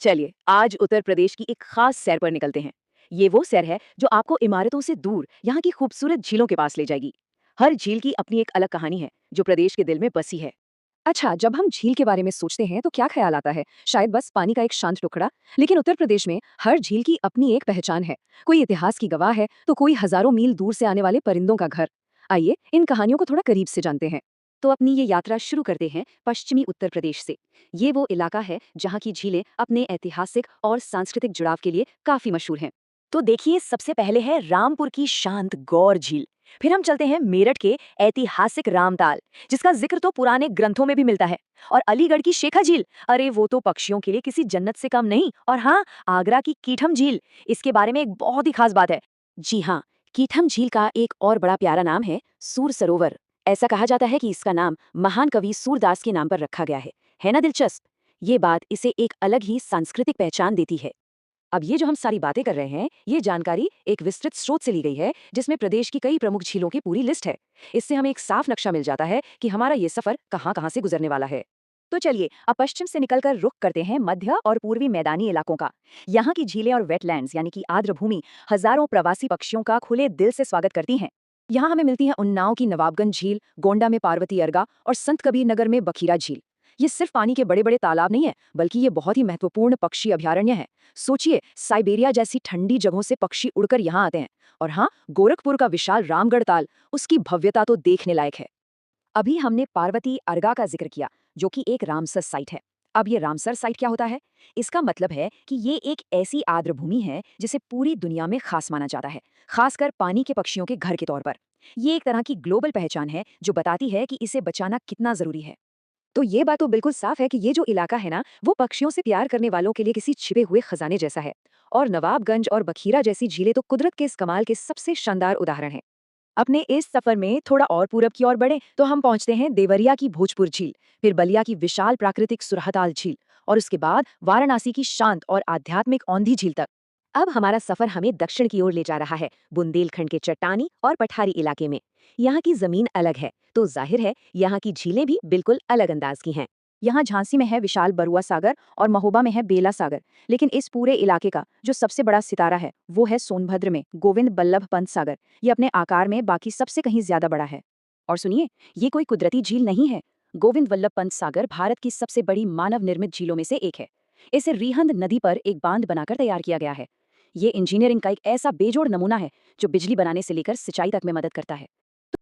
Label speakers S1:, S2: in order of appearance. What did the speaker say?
S1: चलिए आज उत्तर प्रदेश की एक खास सैर पर निकलते हैं। ये वो सैर है जो आपको इमारतों से दूर यहाँ की खूबसूरत झीलों के पास ले जाएगी। हर झील की अपनी एक अलग कहानी है जो प्रदेश के दिल में बसी है।
S2: अच्छा, जब हम झील के बारे में सोचते हैं तो क्या ख्याल आता है? शायद बस पानी का एक शांत टुकड़ा। लेकिन उत्तर प्रदेश में हर झील की अपनी एक पहचान है। कोई इतिहास की गवाह है तो कोई हजारों मील दूर से आने वाले परिंदों का घर। आइए इन कहानियों को थोड़ा करीब से जानते हैं।
S1: तो अपनी ये यात्रा शुरू करते हैं पश्चिमी उत्तर प्रदेश से। ये वो इलाका है जहाँ की झीलें अपने ऐतिहासिक और सांस्कृतिक जुड़ाव के लिए काफी मशहूर हैं। तो देखिए सबसे पहले है रामपुर की शांत गौर झील। फिर हम चलते हैं मेरठ के ऐतिहासिक रामताल, जिसका जिक्र तो पुराने ग्रंथों में भी मिलता है। और अलीगढ़ की शेखा झील, अरे वो तो पक्षियों के लिए किसी जन्नत से कम नहीं। और हाँ, आगरा की कीठम झील, इसके बारे में एक बहुत ही खास बात है। जी हाँ, कीठम झील का एक और बड़ा प्यारा नाम है सूर सरोवर। ऐसा कहा जाता है कि इसका नाम महान कवि सूरदास के नाम पर रखा गया है ना दिलचस्प। ये बात इसे एक अलग ही सांस्कृतिक पहचान देती है। अब ये जो हम सारी बातें कर रहे हैं, ये जानकारी एक विस्तृत स्रोत से ली गई है जिसमें प्रदेश की कई प्रमुख झीलों की पूरी लिस्ट है। इससे हमें एक साफ नक्शा मिल जाता है कि हमारा ये सफर कहाँ कहाँ से गुजरने वाला है। तो चलिए अब पश्चिम से निकलकर रुख करते हैं मध्य और पूर्वी मैदानी इलाकों का। यहाँ की झीलें और वेटलैंड्स यानी कि आर्द्र भूमि हजारों प्रवासी पक्षियों का खुले दिल से स्वागत करती हैं। यहाँ हमें मिलती है उन्नाव की नवाबगंज झील, गोंडा में पार्वती अर्गा और संत कबीर नगर में बखीरा झील। ये सिर्फ पानी के बड़े बड़े तालाब नहीं है, बल्कि ये बहुत ही महत्वपूर्ण पक्षी अभयारण्य है। सोचिए, साइबेरिया जैसी ठंडी जगहों से पक्षी उड़कर यहाँ आते हैं। और हाँ, गोरखपुर का विशाल रामगढ़ ताल, उसकी भव्यता तो देखने लायक है। अभी हमने पार्वती अर्गा का जिक्र किया, जो कि एक रामसर साइट है। अब ये रामसर साइट क्या होता है? इसका मतलब है कि ये एक ऐसी आर्द्र भूमि है जिसे पूरी दुनिया में खास माना जाता है, खासकर पानी के पक्षियों के घर के तौर पर। ये एक तरह की ग्लोबल पहचान है जो बताती है कि इसे बचाना कितना जरूरी है।
S2: तो ये बात तो बिल्कुल साफ है कि ये जो इलाका है ना, वो पक्षियों से प्यार करने वालों के लिए किसी छिपे हुए खजाने जैसा है। और नवाबगंज और बखीरा जैसी झीलें तो कुदरत के इस कमाल के सबसे शानदार उदाहरण हैं।
S1: अपने इस सफर में थोड़ा और पूरब की ओर बढ़े तो हम पहुंचते हैं देवरिया की भोजपुर झील, फिर बलिया की विशाल प्राकृतिक सुरहताल झील, और उसके बाद वाराणसी की शांत और आध्यात्मिक औंधी झील तक। अब हमारा सफर हमें दक्षिण की ओर ले जा रहा है, बुंदेलखंड के चट्टानी और पठारी इलाके में। यहाँ की जमीन अलग है, तो जाहिर है यहाँ की झीलें भी बिल्कुल अलग अंदाज की हैं। यहाँ झांसी में है विशाल बरुआ सागर और महोबा में है बेला सागर। लेकिन इस पूरे इलाके का जो सबसे बड़ा सितारा है वो है सोनभद्र में गोविंद बल्लभ पंत सागर। ये अपने आकार में बाकी सबसे कहीं ज्यादा बड़ा है। और सुनिए, ये कोई कुदरती झील नहीं है। गोविंद वल्लभ पंत सागर भारत की सबसे बड़ी मानव निर्मित झीलों में से एक है। इसे रिहंद नदी पर एक बांध बनाकर तैयार किया गया है। ये इंजीनियरिंग का एक ऐसा बेजोड़ नमूना है जो बिजली बनाने से लेकर सिंचाई तक में मदद करता है।